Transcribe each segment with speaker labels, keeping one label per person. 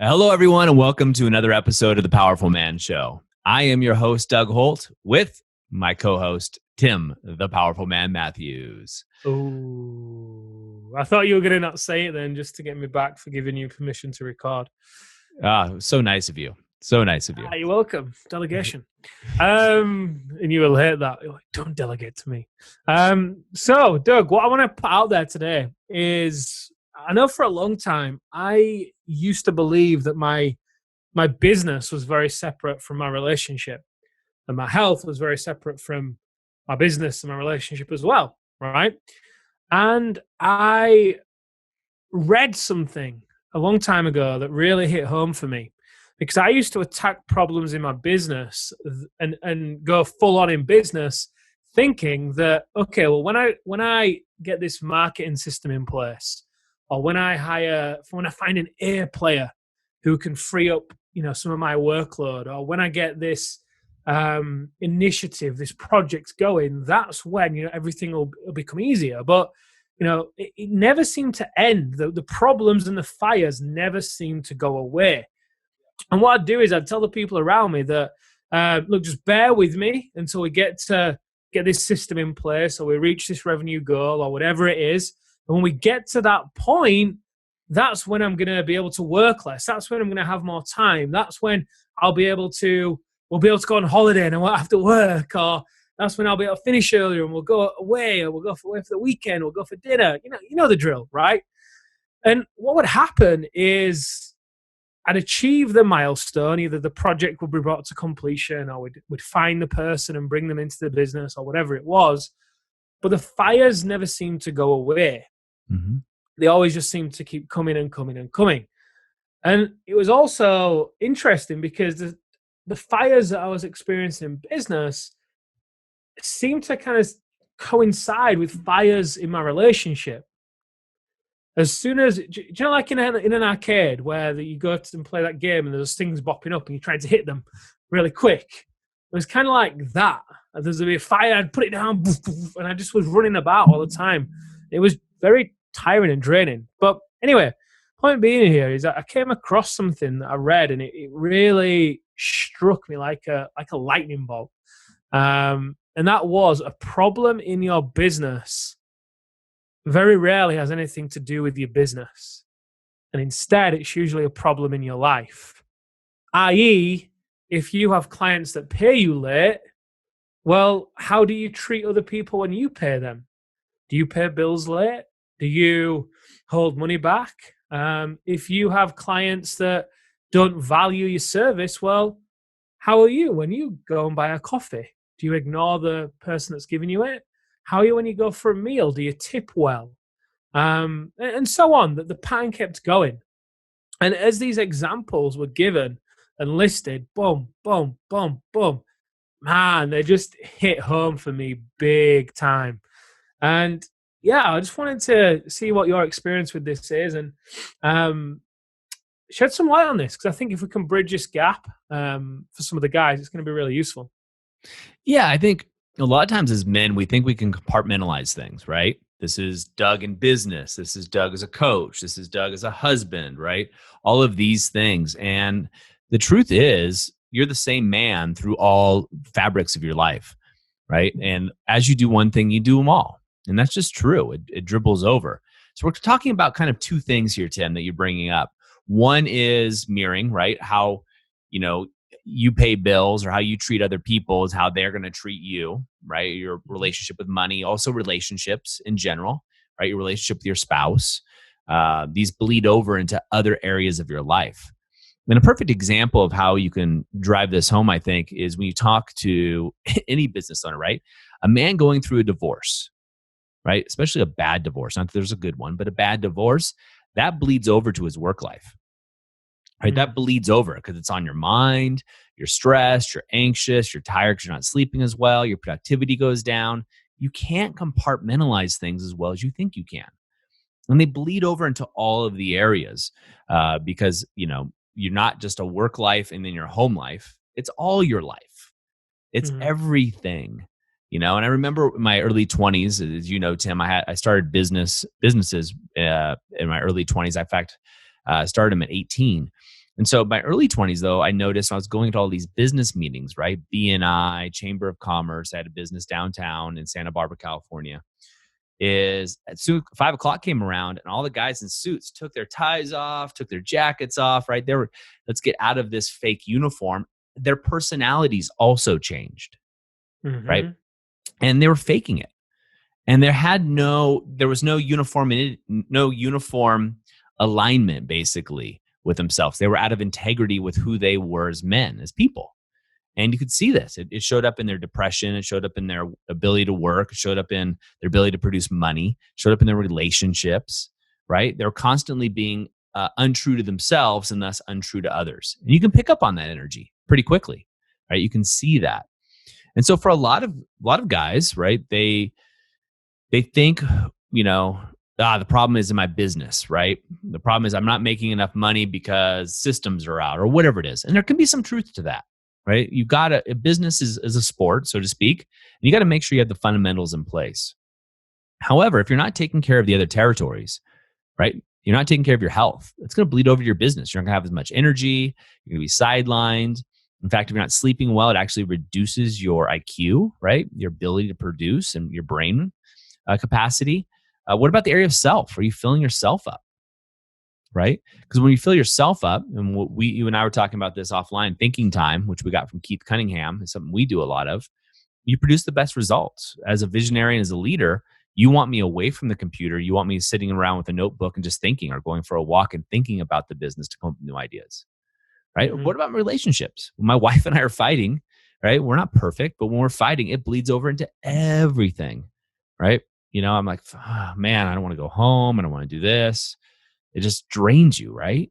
Speaker 1: Hello, everyone, and welcome to another episode of the Powerful Man Show. I am your host, Doug Holt, with my co-host, Tim, the Powerful Man Matthews.
Speaker 2: Oh, I thought you were going to not say it then just to get me back for giving you permission to record.
Speaker 1: So nice of you. So nice of you.
Speaker 2: You're welcome. Delegation. And you will hate that. You're like, don't delegate to me. So, Doug, what I want to put out there today is, I know for a long time, I used to believe that my business was very separate from my relationship, and my health was very separate from my business and my relationship as well, right? And I read something a long time ago that really hit home for me, because I used to attack problems in my business and go full on in business, thinking that, okay, well, when I get this marketing system in place, or when I find an A player who can free up, some of my workload, or when I get this initiative, this project going, that's when, everything will become easier. But it never seemed to end. The problems and the fires never seemed to go away. And what I'd do is I'd tell the people around me that, look, just bear with me until we get this system in place, or we reach this revenue goal, or whatever it is. And when we get to that point, that's when I'm going to be able to work less. That's when I'm going to have more time. That's when we'll be able to go on holiday and I won't have to work. Or that's when I'll be able to finish earlier and we'll go away, or we'll go away for the weekend, we'll go for dinner. You know the drill, right? And what would happen is I'd achieve the milestone. Either the project would be brought to completion, or we'd find the person and bring them into the business, or whatever it was. But the fires never seemed to go away.
Speaker 1: Mm-hmm.
Speaker 2: They always just seemed to keep coming and coming and coming. And it was also interesting because the fires that I was experiencing in business seemed to kind of coincide with fires in my relationship. As soon as, do you know, like in an arcade where you go and play that game and there's things bopping up and you're trying to hit them really quick? It was kind of like that. There's a fire, I'd put it down, and I just was running about all the time. It was very tiring and draining. But anyway, point being here is that I came across something that I read, and it really struck me like a lightning bolt. And that was, a problem in your business very rarely has anything to do with your business. And instead, it's usually a problem in your life. I.e., if you have clients that pay you late, well, how do you treat other people when you pay them? Do you pay bills late? Do you hold money back? If you have clients that don't value your service, well, how are you when you go and buy a coffee? Do you ignore the person that's giving you it? How are you when you go for a meal? Do you tip well? And so on. The pattern kept going. And as these examples were given and listed, boom, boom, boom, boom, man, they just hit home for me big time. And yeah, I just wanted to see what your experience with this is, and shed some light on this, because I think if we can bridge this gap for some of the guys, it's going to be really useful.
Speaker 1: Yeah, I think a lot of times as men, we think we can compartmentalize things, right? This is Doug in business. This is Doug as a coach. This is Doug as a husband, right? All of these things. And the truth is, you're the same man through all fabrics of your life, right? And as you do one thing, you do them all. And that's just true. It dribbles over. So we're talking about kind of two things here, Tim, that you're bringing up. One is mirroring, right? How, you pay bills, or how you treat other people is how they're going to treat you, right? Your relationship with money, also relationships in general, right? Your relationship with your spouse. These bleed over into other areas of your life. And a perfect example of how you can drive this home, I think, is when you talk to any business owner, right? A man going through a divorce, right? Especially a bad divorce. Not that there's a good one, but a bad divorce, that bleeds over to his work life, right? That bleeds over because it's on your mind. You're stressed, you're anxious, you're tired because you're not sleeping as well. Your productivity goes down. You can't compartmentalize things as well as you think you can. And they bleed over into all of the areas because, you're not just a work life and then your home life. It's all your life. It's everything, and I remember in my early 20s, as you know, Tim, I started businesses in my early 20s. In fact, started them at 18. And so my early 20s, though, I noticed I was going to all these business meetings, right? BNI, Chamber of Commerce. I had a business downtown in Santa Barbara, California. Is at soon 5 o'clock came around and all the guys in suits took their ties off, took their jackets off, right? They were, let's get out of this fake uniform. Their personalities also changed, right?
Speaker 2: Mm-hmm.
Speaker 1: And they were faking it. And there was no uniform alignment basically with themselves. They were out of integrity with who they were as men, as people. And you could see this. It showed up in their depression. It showed up in their ability to work. It showed up in their ability to produce money. It showed up in their relationships, right? They're constantly being untrue to themselves and thus untrue to others. And you can pick up on that energy pretty quickly, right? You can see that. And so for a lot of guys, right, they think, the problem is in my business, right? The problem is I'm not making enough money because systems are out or whatever it is. And there can be some truth to that, right? You got to, business is a sport, so to speak, and you got to make sure you have the fundamentals in place. However, if you're not taking care of the other territories, right? You're not taking care of your health. It's going to bleed over to your business. You're not going to have as much energy. You're going to be sidelined. In fact, if you're not sleeping well, it actually reduces your IQ, right? Your ability to produce and your brain capacity. What about the area of self? Are you filling yourself up? Right? Because when you fill yourself up, and you and I were talking about this offline, thinking time, which we got from Keith Cunningham, is something we do a lot of. You produce the best results. As a visionary and as a leader, you want me away from the computer. You want me sitting around with a notebook and just thinking, or going for a walk and thinking about the business to come up with new ideas. Right?
Speaker 2: Mm-hmm.
Speaker 1: What about relationships? When my wife and I are fighting, right? We're not perfect, but when we're fighting, it bleeds over into everything. Right? I'm like, oh, man, I don't want to go home. I don't want to do this. It just drains you, right?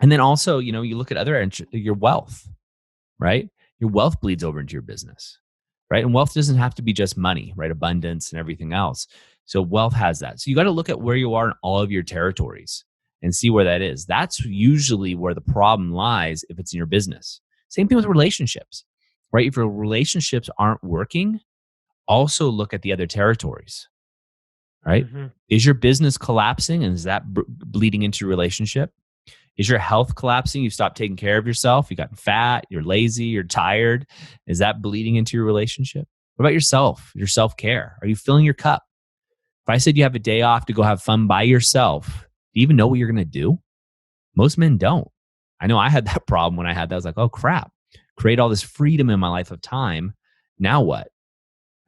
Speaker 1: And then also, you look at your wealth, right? Your wealth bleeds over into your business, right? And wealth doesn't have to be just money, right? Abundance and everything else. So wealth has that. So you got to look at where you are in all of your territories and see where that is. That's usually where the problem lies if it's in your business. Same thing with relationships, right? If your relationships aren't working, also look at the other territories, right?
Speaker 2: Mm-hmm.
Speaker 1: Is your business collapsing and is that bleeding into your relationship? Is your health collapsing? You've stopped taking care of yourself. You've gotten fat. You're lazy. You're tired. Is that bleeding into your relationship? What about yourself? Your self-care? Are you filling your cup? If I said you have a day off to go have fun by yourself, do you even know what you're going to do? Most men don't. I know I had that problem when I had that. I was like, oh, crap. Create all this freedom in my life of time. Now what?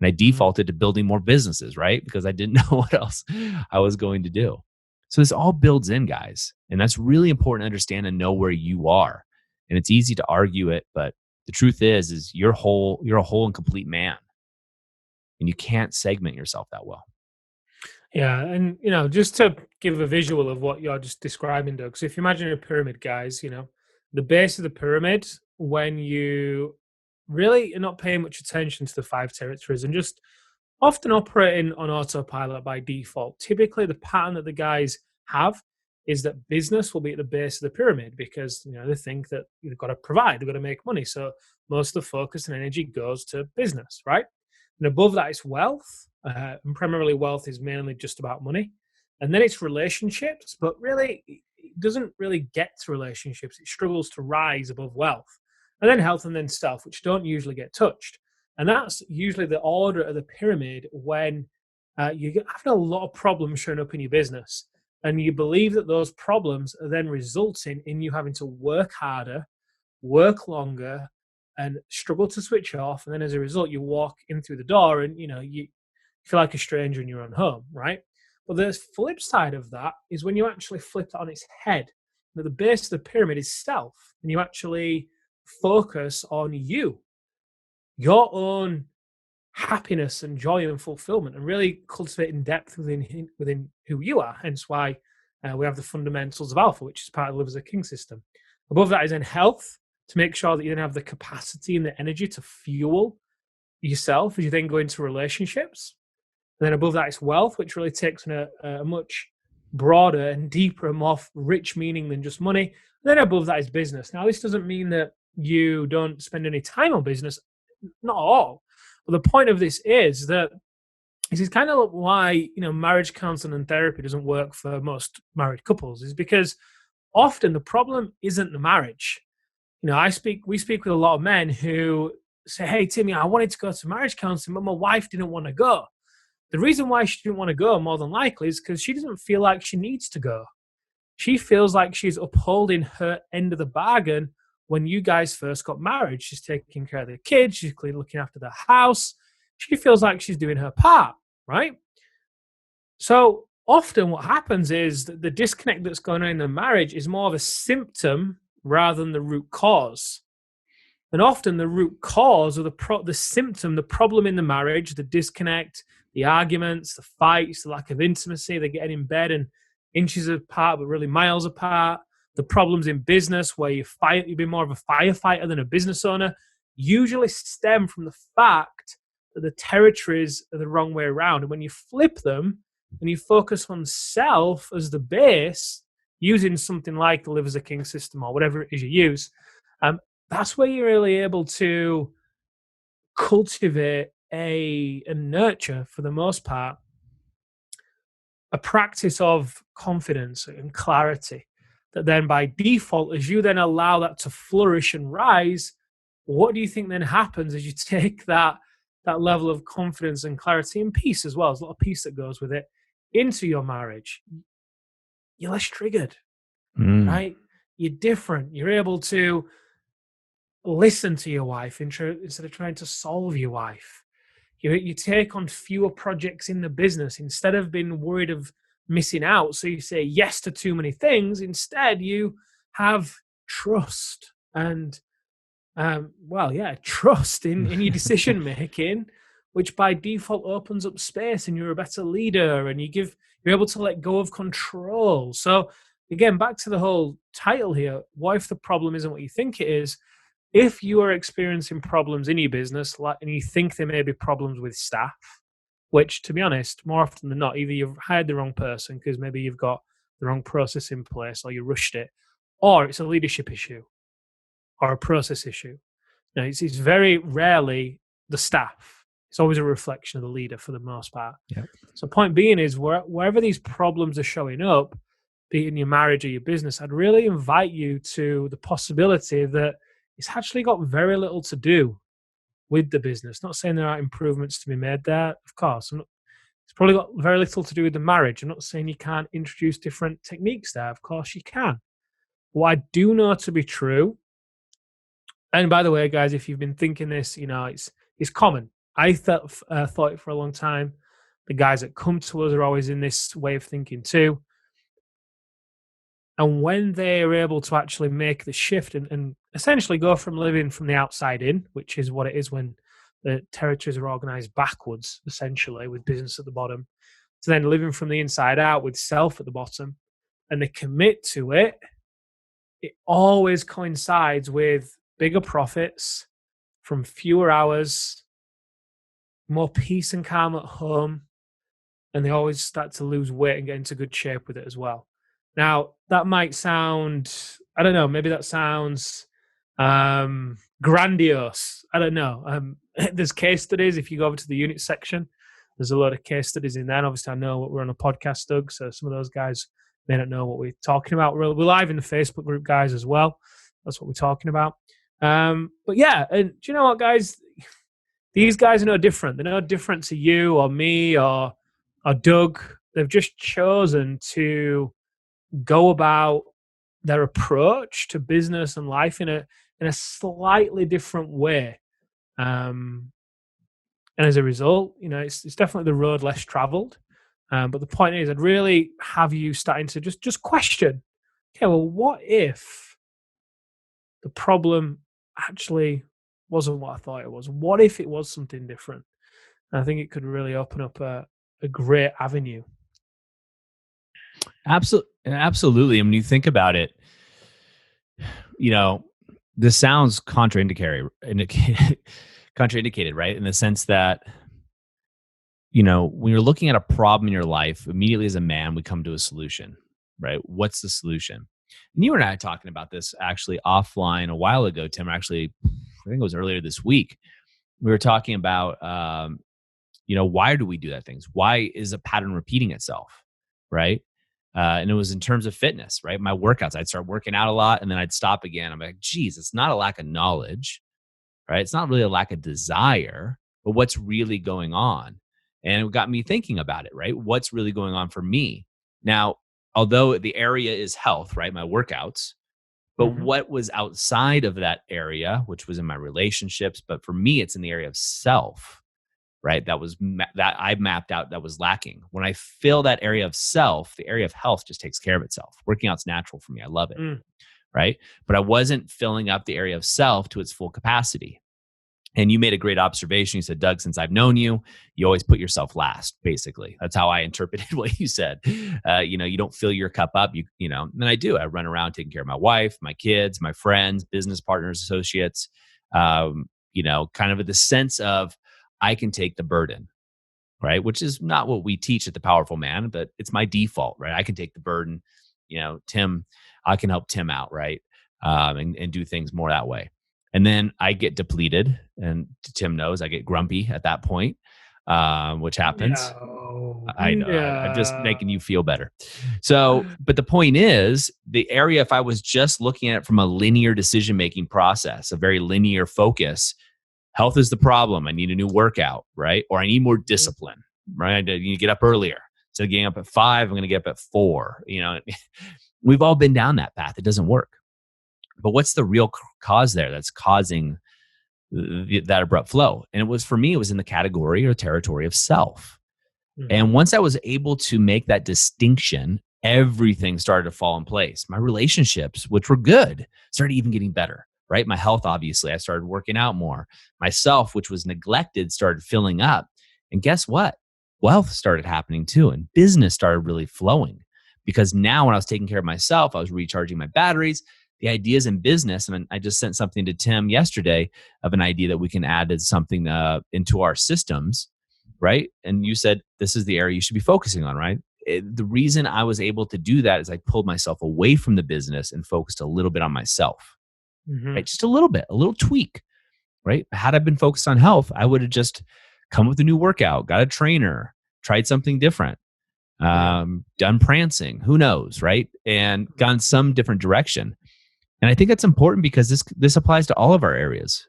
Speaker 1: And I defaulted to building more businesses, right? Because I didn't know what else I was going to do. So this all builds in, guys. And that's really important to understand and know where you are. And it's easy to argue it, but the truth is you're a whole and complete man. And you can't segment yourself that well.
Speaker 2: Yeah, and just to give a visual of what you're just describing, Doug. So if you imagine a pyramid, guys, the base of the pyramid, when you really are not paying much attention to the five territories and just often operating on autopilot by default. Typically, the pattern that the guys have is that business will be at the base of the pyramid because they think that they've got to provide, they've got to make money. So most of the focus and energy goes to business, right? And above that is wealth, and primarily wealth is mainly just about money. And then it's relationships, but really it doesn't really get to relationships. It struggles to rise above wealth. And then health and then self, which don't usually get touched. And that's usually the order of the pyramid when you're having a lot of problems showing up in your business. And you believe that those problems are then resulting in you having to work harder, work longer, and struggle to switch off. And then as a result, you walk in through the door and you feel like a stranger in your own home, right? But the flip side of that is when you actually flip it on its head. At the base of the pyramid is self, and you actually focus on your own happiness and joy and fulfillment, and really cultivating depth within who you are. Hence why we have the fundamentals of alpha, which is part of the Live as a King system. Above that is in health, to make sure that you then have the capacity and the energy to fuel yourself as you then go into relationships. And then above that is wealth, which really takes on a much broader and deeper and more rich meaning than just money. And then above that is business. Now, this doesn't mean that you don't spend any time on business, not at all. But the point of this is that this is kind of why marriage counseling and therapy doesn't work for most married couples, is because often the problem isn't the marriage. We speak with a lot of men who say, "Hey, Timmy, I wanted to go to marriage counseling, but my wife didn't want to go." The reason why she didn't want to go, more than likely, is because she doesn't feel like she needs to go. She feels like she's upholding her end of the bargain when you guys first got married. She's taking care of the kids, she's clearly looking after the house. She feels like she's doing her part, right? So often what happens is that the disconnect that's going on in the marriage is more of a symptom rather than the root cause. And often the root cause or the symptom, the problem in the marriage, the disconnect, the arguments, the fights, the lack of intimacy, they're getting in bed and inches apart, but really miles apart. The problems in business where you've been more of a firefighter than a business owner, usually stem from the fact that the territories are the wrong way around. And when you flip them and you focus on self as the base, using something like the Live as a King system or whatever it is you use, that's where you're really able to cultivate and nurture, for the most part, a practice of confidence and clarity that then by default, as you then allow that to flourish and rise, what do you think then happens as you take that level of confidence and clarity and peace as well? There's a lot of peace that goes with it into your marriage. You're less triggered, right? You're different. You're able to listen to your wife instead of trying to solve your wife. You take on fewer projects in the business instead of being worried of missing out. So you say yes to too many things. Instead, you have trust and, trust in your decision making, which by default opens up space, and you're a better leader, and you're able to let go of control. So again, back to the whole title here: what if the problem isn't what you think it is? If you are experiencing problems in your business and you think there may be problems with staff, which, to be honest, more often than not, either you've hired the wrong person because maybe you've got the wrong process in place or you rushed it, or it's a leadership issue or a process issue. Now, it's very rarely the staff. It's always a reflection of the leader for the most part.
Speaker 1: Yep.
Speaker 2: So point being is wherever these problems are showing up, be it in your marriage or your business, I'd really invite you to the possibility that it's actually got very little to do with the business. Not saying there aren't improvements to be made there, of course. It's probably got very little to do with the marriage. I'm not saying you can't introduce different techniques there. Of course you can. What I do know to be true, and by the way, guys, if you've been thinking this, it's common. I thought it for a long time. The guys that come to us are always in this way of thinking too. And when they are able to actually make the shift and essentially go from living from the outside in, which is what it is when the territories are organized backwards, essentially, with business at the bottom, to then living from the inside out with self at the bottom, and they commit to it, it always coincides with bigger profits from fewer hours, more peace and calm at home, and they always start to lose weight and get into good shape with it as well. Now, that might sound, I don't know, maybe that sounds grandiose. I don't know. There's case studies. If you go over to the unit section, there's a lot of case studies in there. And obviously, I know we're on a podcast, Doug, so some of those guys may not know what we're talking about. We're live in the Facebook group, guys, as well. That's what we're talking about. But yeah, and do you know what, guys? These guys are no different. They're no different to you or me or Doug. They've just chosen to go about their approach to business and life in a slightly different way, and as a result, it's definitely the road less traveled. But the point is, I'd really have you starting to just question, okay, well, what if the problem actually wasn't what I thought it was? What if it was something different? And I think it could really open up a great avenue.
Speaker 1: Absolutely. And when you think about it, this sounds contraindicated, right? In the sense that, when you're looking at a problem in your life, immediately as a man, we come to a solution, right? What's the solution? And you and I talking about this actually offline a while ago, Tim. Actually, I think it was earlier this week. We were talking about, why do we do that things? Why is a pattern repeating itself, right? And it was in terms of fitness, right? My workouts, I'd start working out a lot and then I'd stop again. I'm like, geez, it's not a lack of knowledge, right? It's not really a lack of desire, but what's really going on? And it got me thinking about it, right? What's really going on for me? Now, although the area is health, right? My workouts, but
Speaker 2: Hmm.
Speaker 1: what was outside of that area, which was in my relationships, but for me, it's in the area of self, right? That I mapped out that was lacking. When I fill that area of self, the area of health just takes care of itself. Working out's natural for me. I love it,
Speaker 2: Mm.
Speaker 1: right? But I wasn't filling up the area of self to its full capacity. And you made a great observation. You said, Doug, since I've known you, you always put yourself last, basically. That's how I interpreted what you said. You don't fill your cup up. And I do. I run around taking care of my wife, my kids, my friends, business partners, associates, kind of the sense of I can take the burden, right? Which is not what we teach at the Powerful Man, but it's my default, right? I can take the burden. Tim, I can help Tim out, right? And do things more that way. And then I get depleted, and Tim knows I get grumpy at that point, which happens.
Speaker 2: No,
Speaker 1: I know. I'm just
Speaker 2: no.
Speaker 1: making you feel better. So, but the point is, the area, if I was just looking at it from a linear decision making process, a very linear focus, health is the problem. I need a new workout, right? Or I need more discipline, right? I need to get up earlier. Instead of getting up at 5, I'm going to get up at 4. We've all been down that path. It doesn't work. But what's the real cause there that's causing that abrupt flow? And for me, it was in the category or territory of self.
Speaker 2: Mhm.
Speaker 1: And once I was able to make that distinction, everything started to fall in place. My relationships, which were good, started even getting better, right? My health, obviously, I started working out more. Myself, which was neglected, started filling up. And guess what? Wealth started happening too. And business started really flowing because now when I was taking care of myself, I was recharging my batteries. The ideas in business, and I just sent something to Tim yesterday of an idea that we can add as something into our systems, right? And you said this is the area you should be focusing on, right? The reason I was able to do that is I pulled myself away from the business and focused a little bit on myself,
Speaker 2: Mhm.
Speaker 1: right? Just a little bit, a little tweak, right? Had I been focused on health, I would have just come with a new workout, got a trainer, tried something different,
Speaker 2: Yeah.
Speaker 1: done prancing, who knows, right? And gone some different direction. And I think that's important because this applies to all of our areas.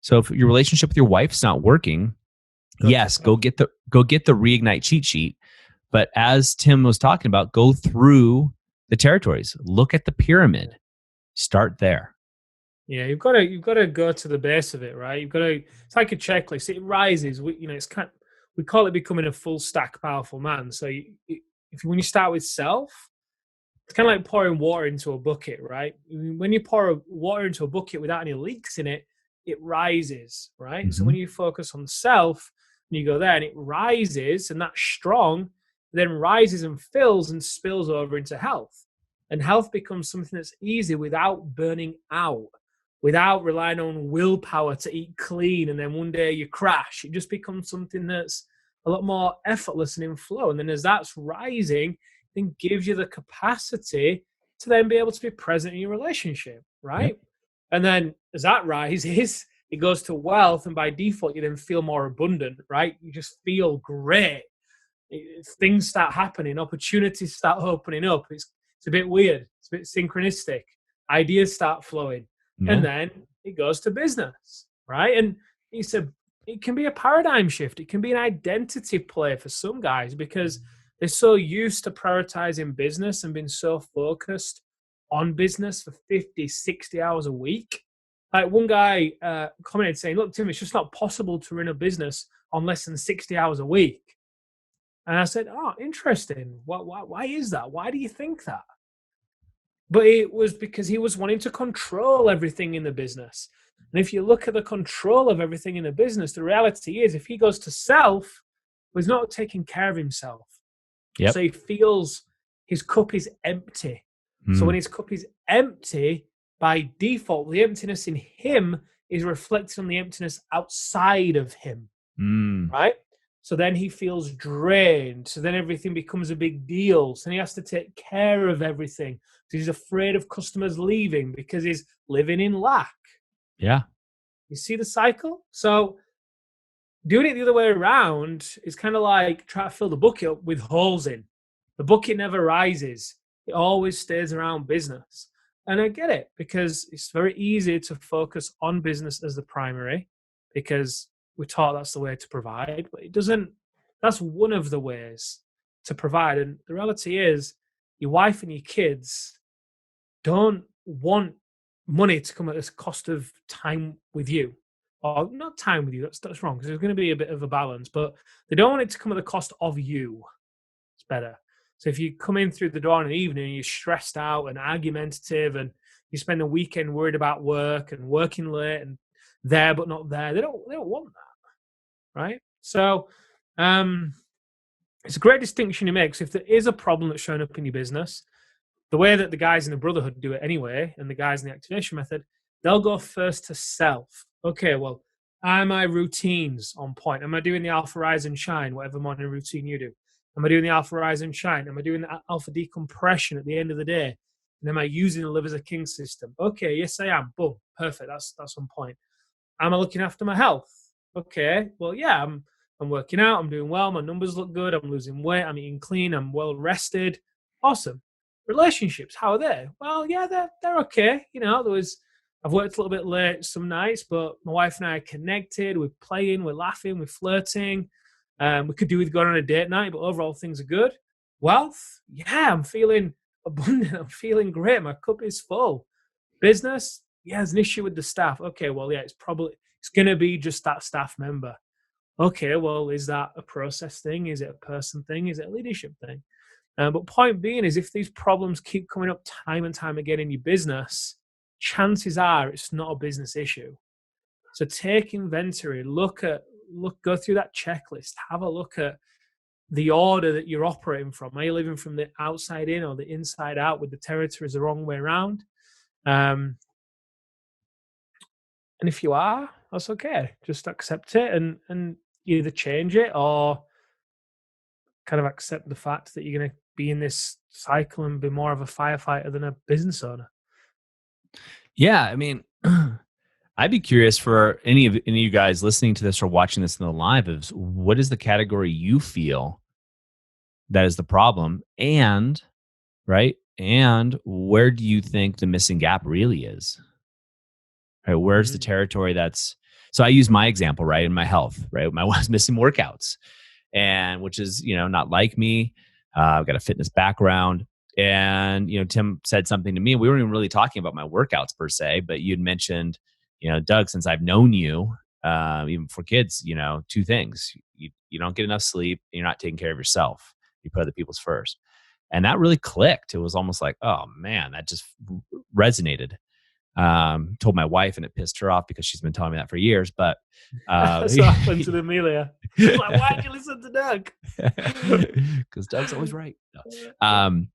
Speaker 1: So if your relationship with your wife's not working,
Speaker 2: Go to
Speaker 1: yes,
Speaker 2: self.
Speaker 1: go get the reignite cheat sheet. But as Tim was talking about, go through the territories, look at the pyramid, start there.
Speaker 2: Yeah, you've got to go to the base of it, right? You've got to. It's like a checklist. It rises. It's we call it becoming a full stack powerful man. So when you start with self, it's kind of like pouring water into a bucket, right? When you pour water into a bucket without any leaks in it, it rises, right? So when
Speaker 1: Mhm.
Speaker 2: you focus on self and you go there and it rises and that's strong, then rises and fills and spills over into health. And health becomes something that's easy without burning out, without relying on willpower to eat clean. And then one day you crash. It just becomes something that's a lot more effortless and in flow. And then as that's rising, then gives you the capacity to then be able to be present in your relationship,
Speaker 1: Yep.
Speaker 2: right? And then as that rises, it goes to wealth, and by default, you then feel more abundant, right? You just feel great. Things start happening, opportunities start opening up. It's a bit weird, it's a bit synchronistic. Ideas start flowing, and
Speaker 1: Yeah.
Speaker 2: then it goes to business, right? And it's a it can be a paradigm shift. It can be an identity play for some guys because they're so used to prioritizing business and being so focused on business for 50, 60 hours a week. Like one guy commented saying, look, Tim, it's just not possible to run a business on less than 60 hours a week. And I said, oh, interesting. Why is that? Why do you think that? But it was because he was wanting to control everything in the business. And if you look at the control of everything in the business, the reality is if he goes to self, he's not taking care of himself. So
Speaker 1: Yep.
Speaker 2: he feels his cup is empty. So when
Speaker 1: Mm.
Speaker 2: his cup is empty, by default, the emptiness in him is reflected on the emptiness outside of him,
Speaker 1: Mm.
Speaker 2: right? So then he feels drained. So then everything becomes a big deal. So he has to take care of everything. So he's afraid of customers leaving because he's living in lack.
Speaker 1: Yeah.
Speaker 2: You see the cycle? So doing it the other way around is kind of like trying to fill the bucket up with holes in. The bucket never rises. It always stays around business. And I get it, because it's very easy to focus on business as the primary, because we're taught that's the way to provide, but it doesn't, that's one of the ways to provide. And the reality is, your wife and your kids don't want money to come at the cost of time with you, or not time with you. That's wrong, because there's going to be a bit of a balance, but they don't want it to come at the cost of you. It's better. So if you come in through the door in the evening and you're stressed out and argumentative, and you spend the weekend worried about work and working late and there but not there, they don't want that, right? So it's a great distinction you make. So if there is a problem that's showing up in your business, the way that the guys in the brotherhood do it anyway, and the guys in the activation method, they'll go first to self. Okay, well, are my routines on point? Am I doing the alpha rise and shine, whatever morning routine you do? Am I doing the alpha rise and shine? Am I doing the alpha decompression at the end of the day? And am I using the live as a king system? Okay, yes, I am. Boom, perfect. That's on point. Am I looking after my health? Okay, well, yeah, I'm working out. I'm doing well. My numbers look good. I'm losing weight. I'm eating clean. I'm well rested. Awesome. Relationships, how are they? Well, yeah, they're okay. I've worked a little bit late some nights, but my wife and I are connected. We're playing, we're laughing, we're flirting. We could do with going on a date night, but overall things are good. Wealth, yeah, I'm feeling abundant. I'm feeling great. My cup is full. Business, yeah, there's an issue with the staff. Okay, well, yeah, it's going to be just that staff member. Okay, well, is that a process thing? Is it a person thing? Is it a leadership thing? But point being is, if these problems keep coming up time and time again in your business, chances are it's not a business issue. So take inventory, go through that checklist, have a look at the order that you're operating from. Are you living from the outside in or the inside out, with the territories the wrong way around? And if you are, that's okay. Just accept it and either change it or kind of accept the fact that you're going to be in this cycle and be more of a firefighter than a business owner.
Speaker 1: Yeah, I mean, I'd be curious for any of you guys listening to this or watching this in the live, is what is the category you feel that is the problem, and right, and where do you think the missing gap really is? Right, where's the territory that's? So I use my example, right, in my health, right. My wife's missing workouts, and which is not like me. I've got a fitness background. And, Tim said something to me. We weren't even really talking about my workouts per se, but you'd mentioned, Doug, since I've known you, even for kids, two things. You don't get enough sleep. And you're not taking care of yourself. You put other people's first. And that really clicked. It was almost like, oh man, that just resonated. Told my wife, and it pissed her off because she's been telling me that for years. But
Speaker 2: that's what happened to Amelia. She's like, why'd you listen to Doug?
Speaker 1: Because Doug's always right. No.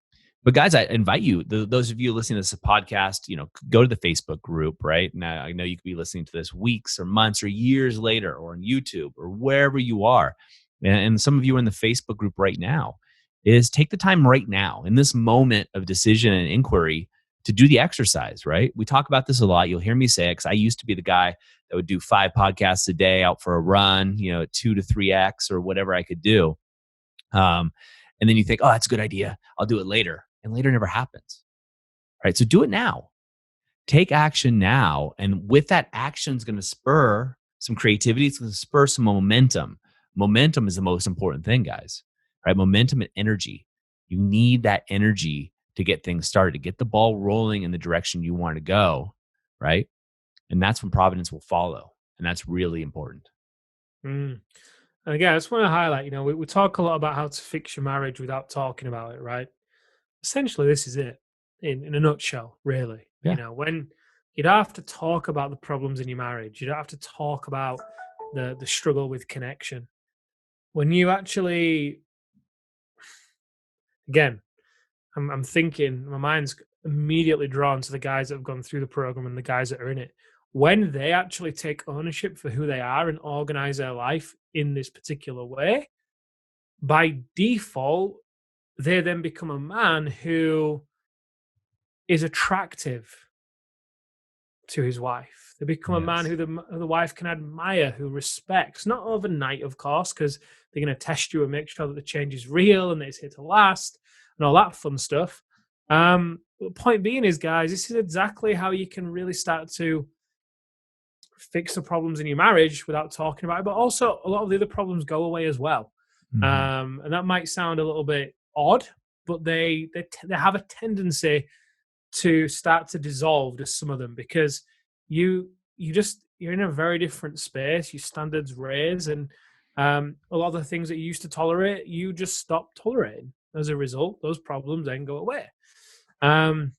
Speaker 1: But guys, I invite you, those of you listening to this podcast, go to the Facebook group, right? Now, I know you could be listening to this weeks or months or years later, or on YouTube or wherever you are. And some of you are in the Facebook group right now. Is take the time right now in this moment of decision and inquiry to do the exercise, right? We talk about this a lot. You'll hear me say it, because I used to be the guy that would do 5 podcasts a day out for a run, 2 to 3x or whatever I could do. And then you think, oh, that's a good idea. I'll do it later. And later never happens, right? So do it now. Take action now. And with that action is going to spur some creativity. It's going to spur some momentum. Momentum is the most important thing, guys, right? Momentum and energy. You need that energy to get things started, to get the ball rolling in the direction you want to go, right? And that's when providence will follow. And that's really important.
Speaker 2: And again, I just want to highlight, we talk a lot about how to fix your marriage without talking about it, right? Essentially, this is it in a nutshell, really.
Speaker 1: Yeah.
Speaker 2: When you don't have to talk about the problems in your marriage, you don't have to talk about the struggle with connection. When you actually, again, I'm thinking, my mind's immediately drawn to the guys that have gone through the program and the guys that are in it. When they actually take ownership for who they are and organize their life in this particular way, by default, they then become a man who is attractive to his wife. They become a man who the wife can admire, who respects. Not overnight, of course, because they're going to test you and make sure that the change is real and that it's here to last. and all that fun stuff. The point being is, guys, this is exactly how you can really start to fix the problems in your marriage without talking about it, but also a lot of the other problems go away as well. And that might sound a little bit odd, but they have a tendency to start to dissolve, to some of them, because you're in a very different space. Your standards raise, and a lot of the things that you used to tolerate, you just stop tolerating. As a result, those problems then go away. And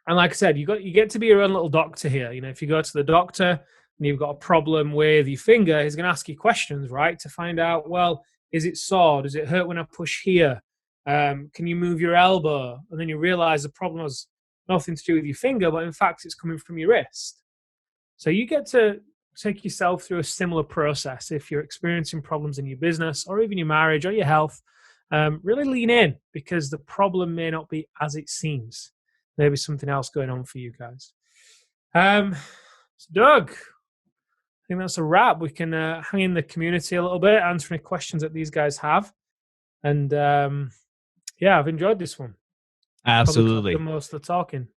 Speaker 2: like I said, you get to be your own little doctor here. If you go to the doctor and you've got a problem with your finger, he's going to ask you questions, right, to find out, well, is it sore? Does it hurt when I push here? Can you move your elbow? And then you realize the problem has nothing to do with your finger, but in fact, it's coming from your wrist. So you get to take yourself through a similar process if you're experiencing problems in your business or even your marriage or your health. Really lean in, because the problem may not be as it seems. Maybe something else going on for you guys. So Doug, I think that's a wrap. We can hang in the community a little bit, answer any questions that these guys have. And yeah, I've enjoyed this one.
Speaker 1: Absolutely.
Speaker 2: Probably most of the talking.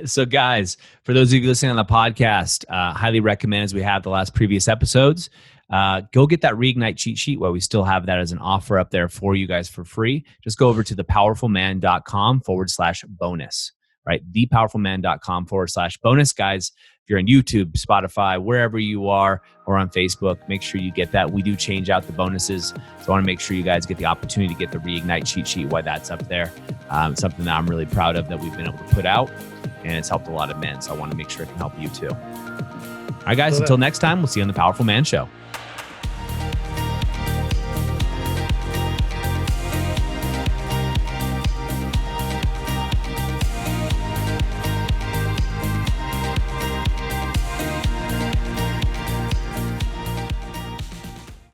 Speaker 1: So guys, for those of you listening on the podcast, highly recommend, as we have the last previous episodes, go get that Reignite cheat sheet while we still have that as an offer up there for you guys for free. Just go over to thepowerfulman.com/bonus, right? thepowerfulman.com/bonus. Guys, if you're on YouTube, Spotify, wherever you are, or on Facebook, make sure you get that. We do change out the bonuses. So I want to make sure you guys get the opportunity to get the Reignite cheat sheet while that's up there. It's something that I'm really proud of that we've been able to put out, and it's helped a lot of men. So I want to make sure it can help you too. All right, guys, until next time, we'll see you on The Powerful Man Show.